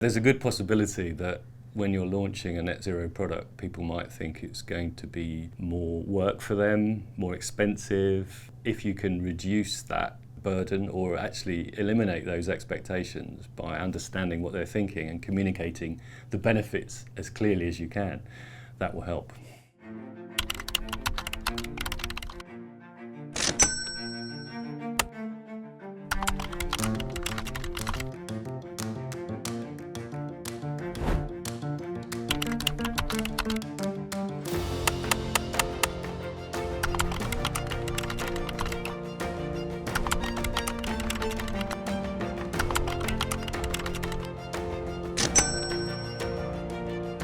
There's a good possibility that when you're launching a net zero product, people might think it's going to be more work for them, more expensive. If you can reduce that burden or actually eliminate those expectations by understanding what they're thinking and communicating the benefits as clearly as you can, that will help.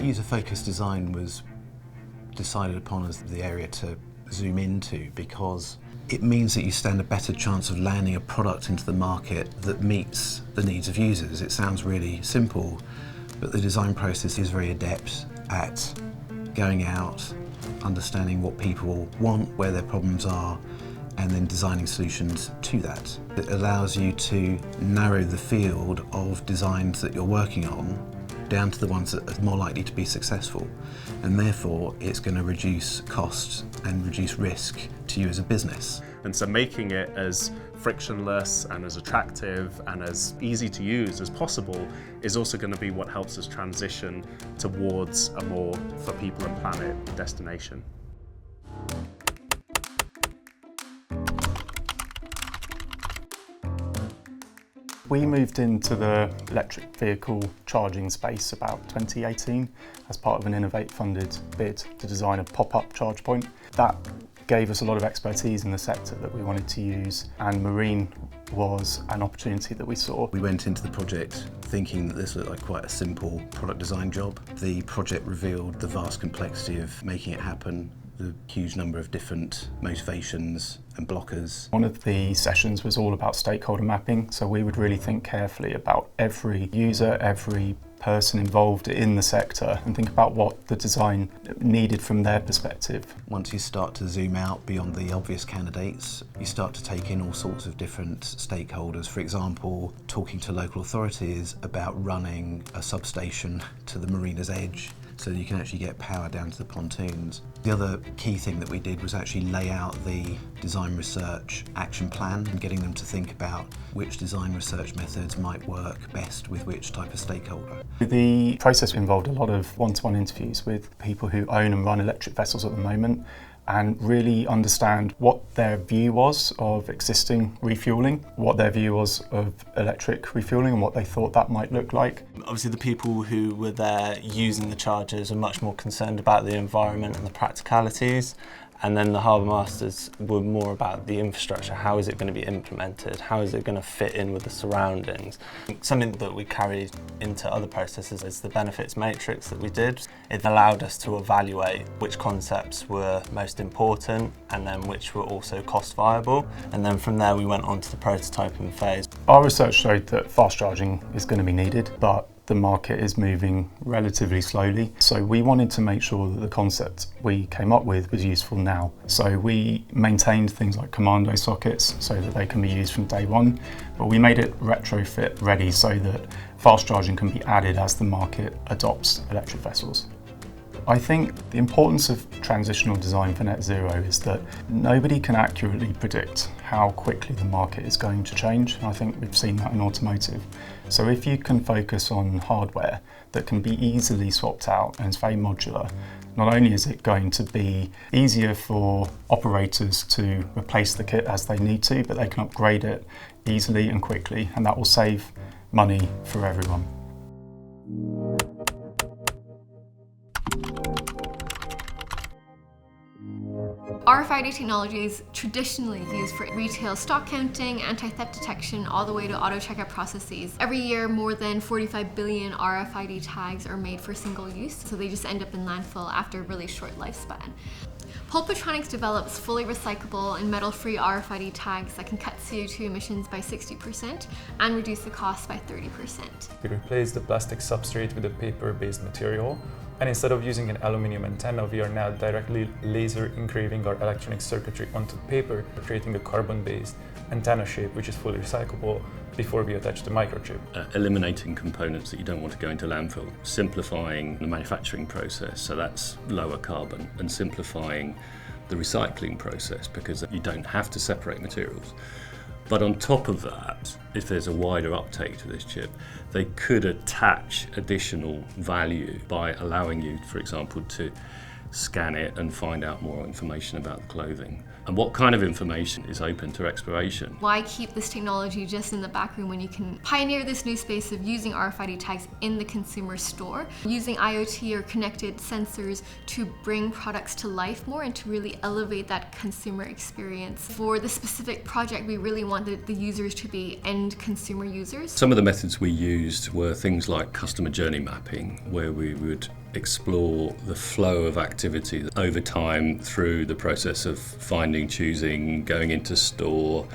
User-focused design was decided upon as the area to zoom into because it means that you stand a better chance of landing a product into the market that meets the needs of users. It sounds really simple, but the design process is very adept at going out, understanding what people want, where their problems are, and then designing solutions to that. It allows you to narrow the field of designs that you're working on down to the ones that are more likely to be successful, and therefore it's going to reduce costs and reduce risk to you as a business. And so making it as frictionless and as attractive and as easy to use as possible is also going to be what helps us transition towards a more for people and planet destination. We moved into the electric vehicle charging space about 2018 as part of an Innovate funded bid to design a pop-up charge point. That gave us a lot of expertise in the sector that we wanted to use, and marine was an opportunity that we saw. We went into the project thinking that this looked like quite a simple product design job. The project revealed the vast complexity of making it happen, the huge number of different motivations and blockers. One of the sessions was all about stakeholder mapping, so we would really think carefully about every user, every person involved in the sector, and think about what the design needed from their perspective. Once you start to zoom out beyond the obvious candidates, you start to take in all sorts of different stakeholders. For example, talking to local authorities about running a substation to the marina's edge, so you can actually get power down to the pontoons. The other key thing that we did was actually lay out the design research action plan and getting them to think about which design research methods might work best with which type of stakeholder. The process involved a lot of one-to-one interviews with people who own and run electric vessels at the moment, and really understand what their view was of existing refuelling, what their view was of electric refuelling and what they thought that might look like. Obviously the people who were there using the chargers are much more concerned about the environment and the practicalities, and then the harbour masters were more about the infrastructure. How is it going to be implemented? How is it going to fit in with the surroundings? Something that we carried into other processes is the benefits matrix that we did. It allowed us to evaluate which concepts were most important and then which were also cost viable. And then from there we went on to the prototyping phase. Our research showed that fast charging is going to be needed, but the market is moving relatively slowly. So we wanted to make sure that the concept we came up with was useful now. So we maintained things like commando sockets so that they can be used from day one, but we made it retrofit ready so that fast charging can be added as the market adopts electric vessels. I think the importance of transitional design for net zero is that nobody can accurately predict how quickly the market is going to change. I think we've seen that in automotive. So if you can focus on hardware that can be easily swapped out and is very modular, not only is it going to be easier for operators to replace the kit as they need to, but they can upgrade it easily and quickly, and that will save money for everyone. RFID technology is traditionally used for retail stock counting, anti-theft detection, all the way to auto checkout processes. Every year, more than 45 billion RFID tags are made for single use, so they just end up in landfill after a really short lifespan. Pulpatronics develops fully recyclable and metal-free RFID tags that can cut CO2 emissions by 60% and reduce the cost by 30%. We replace the plastic substrate with a paper-based material, And instead of using an aluminium antenna, we are now directly laser engraving our electronic circuitry onto paper, creating a carbon-based antenna shape, which is fully recyclable before we attach the microchip. Eliminating components that you don't want to go into landfill, simplifying the manufacturing process, so that's lower carbon, and simplifying the recycling process because you don't have to separate materials. But on top of that, if there's a wider uptake to this chip, they could attach additional value by allowing you, for example, to scan it and find out more information about the clothing. And what kind of information is open to exploration? Why keep this technology just in the back room when you can pioneer this new space of using RFID tags in the consumer store, using IoT or connected sensors to bring products to life more and to really elevate that consumer experience. For this specific project, we really wanted the users to be end consumer users. Some of the methods we used were things like customer journey mapping, where we would explore the flow of activity over time through the process of finding, choosing, going into store,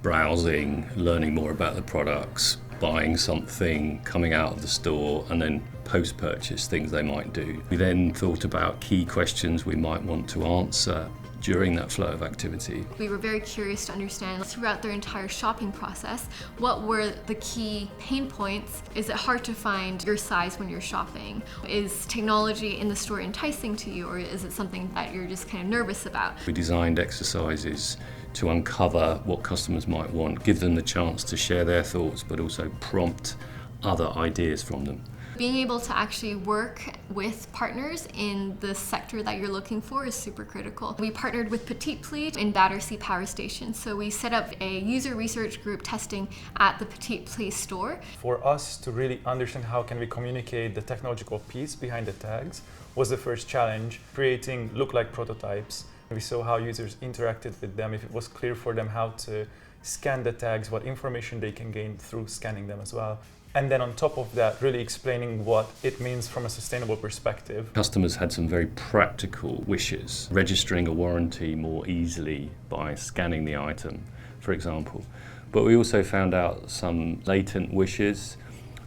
browsing, learning more about the products, buying something, coming out of the store, and then post-purchase things they might do. We then thought about key questions we might want to answer during that flow of activity. We were very curious to understand throughout their entire shopping process, what were the key pain points? Is it hard to find your size when you're shopping? Is technology in the store enticing to you, or is it something that you're just kind of nervous about? We designed exercises to uncover what customers might want, give them the chance to share their thoughts, but also prompt other ideas from them. Being able to actually work with partners in the sector that you're looking for is super critical. We partnered with Petit Plis in Battersea Power Station. So we set up a user research group testing at the Petit Plis store. For us to really understand how can we communicate the technological piece behind the tags was the first challenge, creating look-like prototypes. We saw how users interacted with them, if it was clear for them how to scan the tags, what information they can gain through scanning them as well. And then on top of that, really explaining what it means from a sustainable perspective. Customers had some very practical wishes, registering a warranty more easily by scanning the item, for example. But we also found out some latent wishes,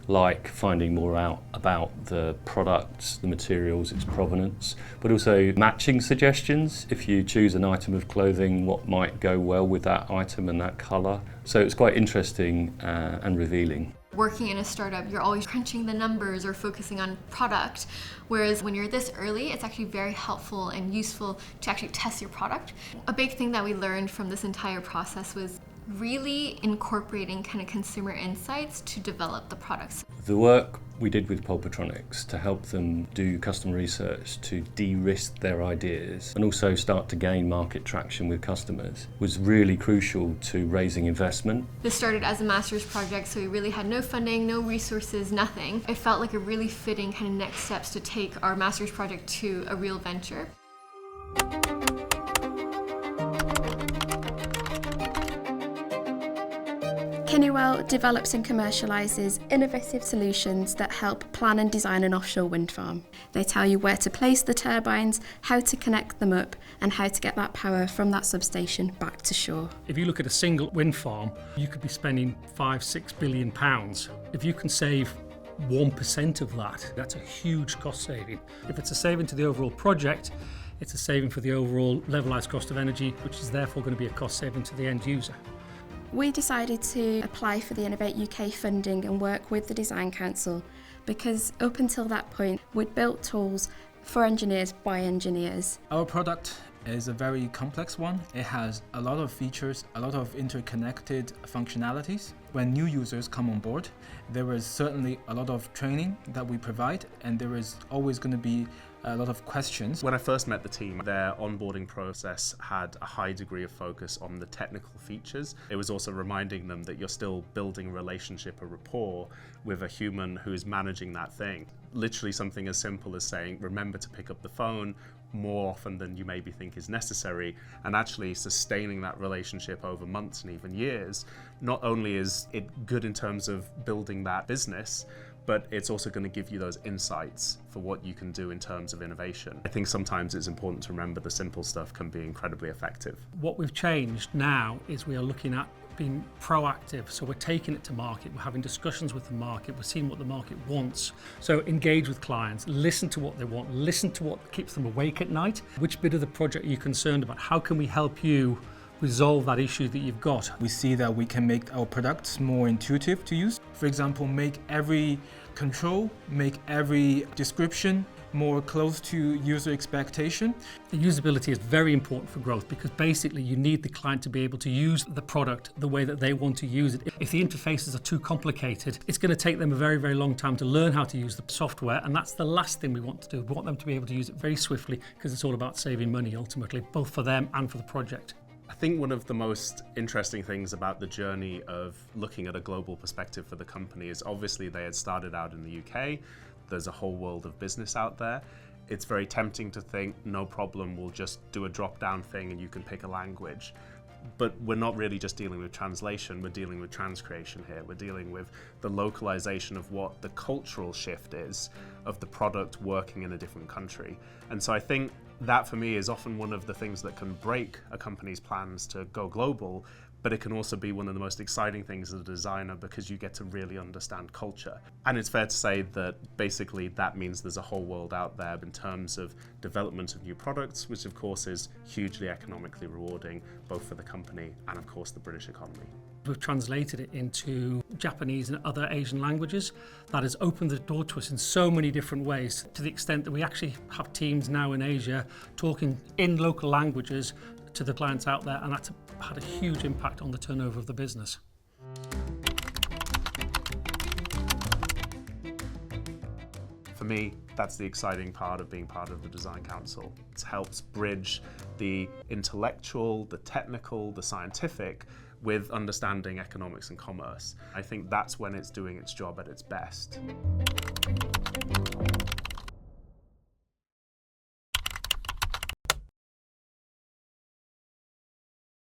like finding more out about the products, the materials, its provenance, but also matching suggestions. If you choose an item of clothing, what might go well with that item and that colour. So it's quite interesting and revealing. Working in a startup, you're always crunching the numbers or focusing on product, whereas when you're this early, it's actually very helpful and useful to actually test your product. A big thing that we learned from this entire process was really incorporating kind of consumer insights to develop the products. The work we did with Pulpatronics to help them do customer research to de-risk their ideas and also start to gain market traction with customers was really crucial to raising investment. This started as a master's project, so we really had no funding, no resources, nothing. It felt like a really fitting kind of next steps to take our master's project to a real venture. Honeywell develops and commercialises innovative solutions that help plan and design an offshore wind farm. They tell you where to place the turbines, how to connect them up, and how to get that power from that substation back to shore. If you look at a single wind farm, you could be spending £5-6 billion. If you can save 1% of that, that's a huge cost saving. If it's a saving to the overall project, it's a saving for the overall levelised cost of energy, which is therefore going to be a cost saving to the end user. We decided to apply for the Innovate UK funding and work with the Design Council because up until that point we'd built tools for engineers by engineers. Our product is a very complex one. It has a lot of features, a lot of interconnected functionalities. When new users come on board, there is certainly a lot of training that we provide, and there is always going to be a lot of questions. When I first met the team, their onboarding process had a high degree of focus on the technical features. It was also reminding them that you're still building a relationship, a rapport with a human who is managing that thing. Literally something as simple as saying, remember to pick up the phone more often than you maybe think is necessary, and actually sustaining that relationship over months and even years. Not only is it good in terms of building that business, but it's also going to give you those insights for what you can do in terms of innovation. I think sometimes it's important to remember the simple stuff can be incredibly effective. What we've changed now is we are looking at being proactive. So we're taking it to market, we're having discussions with the market, we're seeing what the market wants. So engage with clients, listen to what they want, listen to what keeps them awake at night. Which bit of the project are you concerned about? How can we help you resolve that issue that you've got? We see that we can make our products more intuitive to use. For example, make every control, make every description more close to user expectation. The usability is very important for growth because basically you need the client to be able to use the product the way that they want to use it. If the interfaces are too complicated, it's going to take them a very, very long time to learn how to use the software, and that's the last thing we want to do. We want them to be able to use it very swiftly because it's all about saving money ultimately, both for them and for the project. I think one of the most interesting things about the journey of looking at a global perspective for the company is obviously they had started out in the UK. There's a whole world of business out there. It's very tempting to think, no problem, we'll just do a drop-down thing and you can pick a language. But we're not really just dealing with translation, we're dealing with transcreation here. We're dealing with the localization of what the cultural shift is of the product working in a different country. And so I think that for me is often one of the things that can break a company's plans to go global, but it can also be one of the most exciting things as a designer because you get to really understand culture. And it's fair to say that basically that means there's a whole world out there in terms of development of new products, which of course is hugely economically rewarding, both for the company and of course the British economy. We've translated it into Japanese and other Asian languages. That has opened the door to us in so many different ways, to the extent that we actually have teams now in Asia talking in local languages to the clients out there, and that's had a huge impact on the turnover of the business. For me, that's the exciting part of being part of the Design Council. It helps bridge the intellectual, the technical, the scientific with understanding economics and commerce. I think that's when it's doing its job at its best.